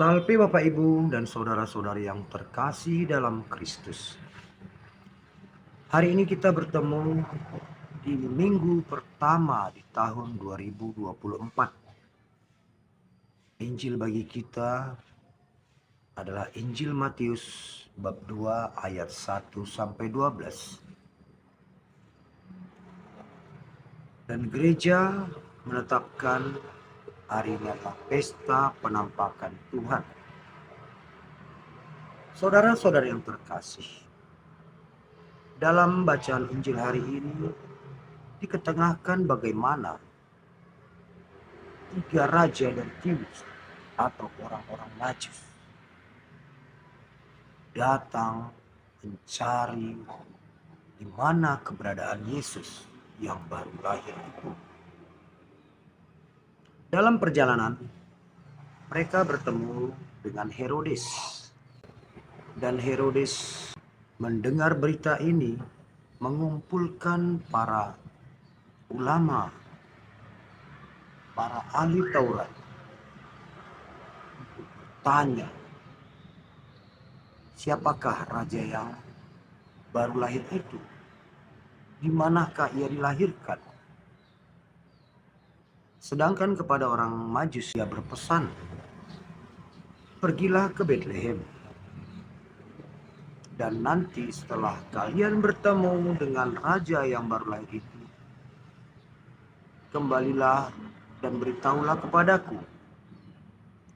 Salve Bapak Ibu dan saudara-saudari yang terkasih dalam Kristus. Hari ini kita bertemu di minggu pertama di tahun 2024. Injil bagi kita adalah Injil Matius bab 2 ayat 1 sampai 12. Dan gereja menetapkan hari ini adalah pesta penampakan Tuhan. Saudara-saudari yang terkasih, dalam bacaan Injil hari ini diketengahkan bagaimana tiga raja dan Timus atau orang-orang Majus datang mencari di mana keberadaan Yesus yang baru lahir itu. Dalam perjalanan, mereka bertemu dengan Herodes. Dan Herodes mendengar berita ini, mengumpulkan para ulama, para ahli Taurat, tanya, siapakah raja yang baru lahir itu? Di manakah ia dilahirkan? Sedangkan kepada orang Majus ia berpesan, pergilah ke Betlehem. Dan nanti setelah kalian bertemu dengan raja yang baru lahir itu, kembalilah dan beritahulah kepadaku,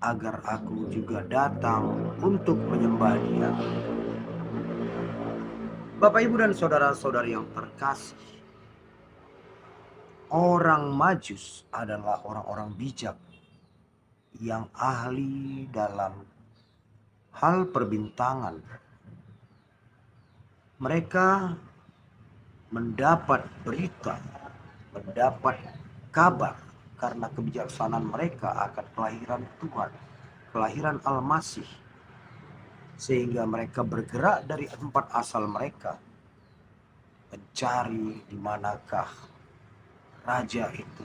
agar aku juga datang untuk menyembah dia. Bapak, Ibu, dan saudara-saudari yang terkasih, orang Majus adalah orang-orang bijak yang ahli dalam hal perbintangan. Mereka mendapat berita, mendapat kabar karena kebijaksanaan mereka akan kelahiran Tuhan, kelahiran Al-Masih. Sehingga mereka bergerak dari tempat asal mereka, mencari di manakah raja itu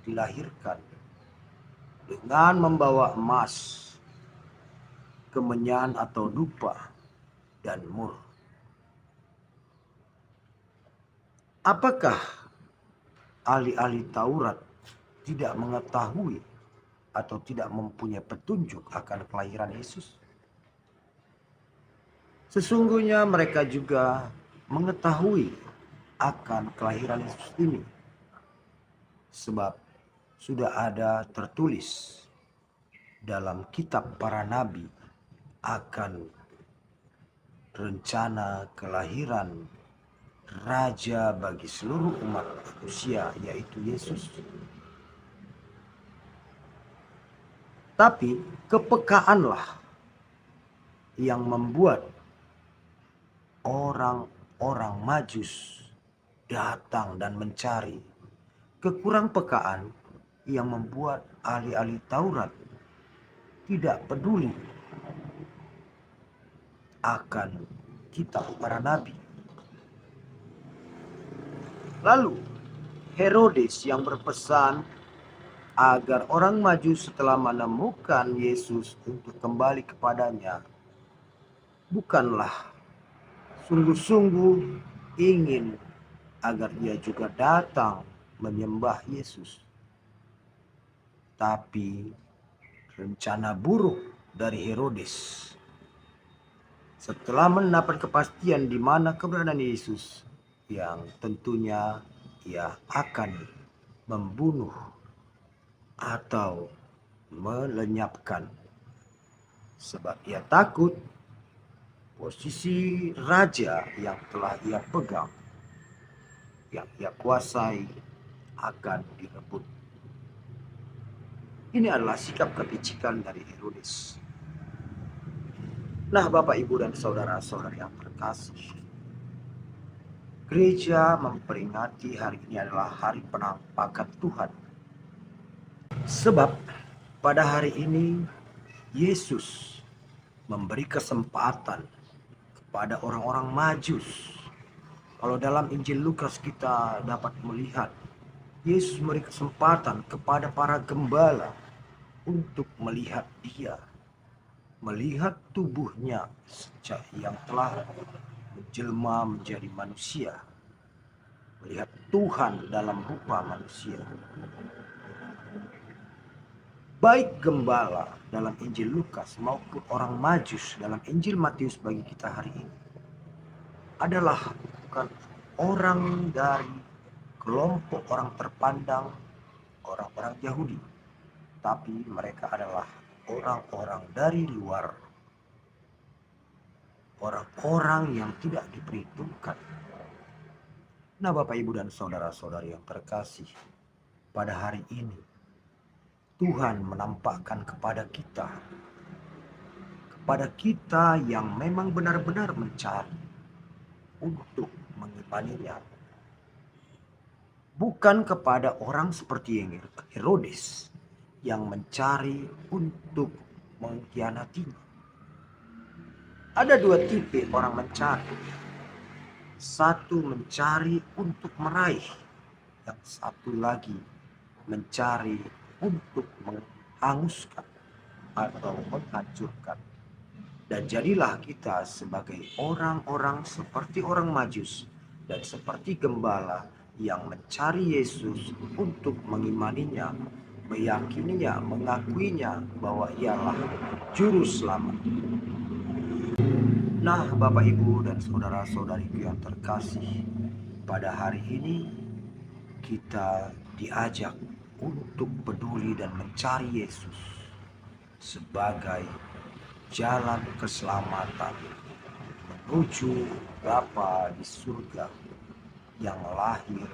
dilahirkan, dengan membawa emas, kemenyan atau dupa, dan mur. Apakah ahli-ahli Taurat tidak mengetahui atau tidak mempunyai petunjuk akan kelahiran Yesus? Sesungguhnya mereka juga mengetahui akan kelahiran Yesus ini, sebab sudah ada tertulis dalam kitab para nabi akan rencana kelahiran raja bagi seluruh umat manusia, yaitu Yesus. Tapi kepekaanlah yang membuat orang-orang Majus datang dan mencari. Kekurang pekaan yang membuat ahli-ahli Taurat tidak peduli akan kitab para nabi. Lalu Herodes yang berpesan agar orang Majus setelah menemukan Yesus untuk kembali kepadanya, bukanlah sungguh-sungguh ingin agar ia juga datang menyembah Yesus, tapi rencana buruk dari Herodes setelah mendapat kepastian di mana keberadaan Yesus, yang tentunya ia akan membunuh atau melenyapkan, sebab ia takut posisi raja yang telah ia pegang, yang ia kuasai, akan direbut. Ini adalah sikap kelicikan dari Herodes. Nah, Bapak, Ibu, dan saudara-saudari yang terkasih, gereja memperingati hari ini adalah hari penampakan Tuhan. Sebab pada hari ini Yesus memberi kesempatan kepada orang-orang Majus. Kalau dalam Injil Lukas kita dapat melihat Yesus memberi kesempatan kepada para gembala untuk melihat dia. melihat tubuhnya sejak yang telah menjelma menjadi manusia, melihat Tuhan dalam rupa manusia. Baik gembala dalam Injil Lukas maupun orang Majus dalam Injil Matius bagi kita hari ini adalah bukan orang dari kelompok orang terpandang, orang-orang Yahudi, tapi mereka adalah orang-orang dari luar, orang-orang yang tidak diperhitungkan. Nah, Bapak, Ibu, dan saudara-saudari yang terkasih, pada hari ini Tuhan menampakkan kepada kita yang memang benar-benar mencari untuk mengimaninya, bukan kepada orang seperti Herodes yang mencari untuk mengkhianatinya. Ada dua tipe orang mencari. Satu mencari untuk meraih, yang satu lagi mencari untuk menghanguskan atau menghancurkan. Dan jadilah kita sebagai orang-orang seperti orang Majus dan seperti gembala yang mencari Yesus untuk mengimaninya, meyakininya, mengakuinya bahwa ialah juru selamat. Nah, Bapak, Ibu, dan saudara-saudariku yang terkasih, pada hari ini kita diajak untuk peduli dan mencari Yesus sebagai jalan keselamatan menuju Bapa di surga yang lahir.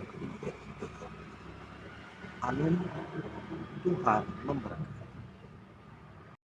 Amin. Tuhan memberkati.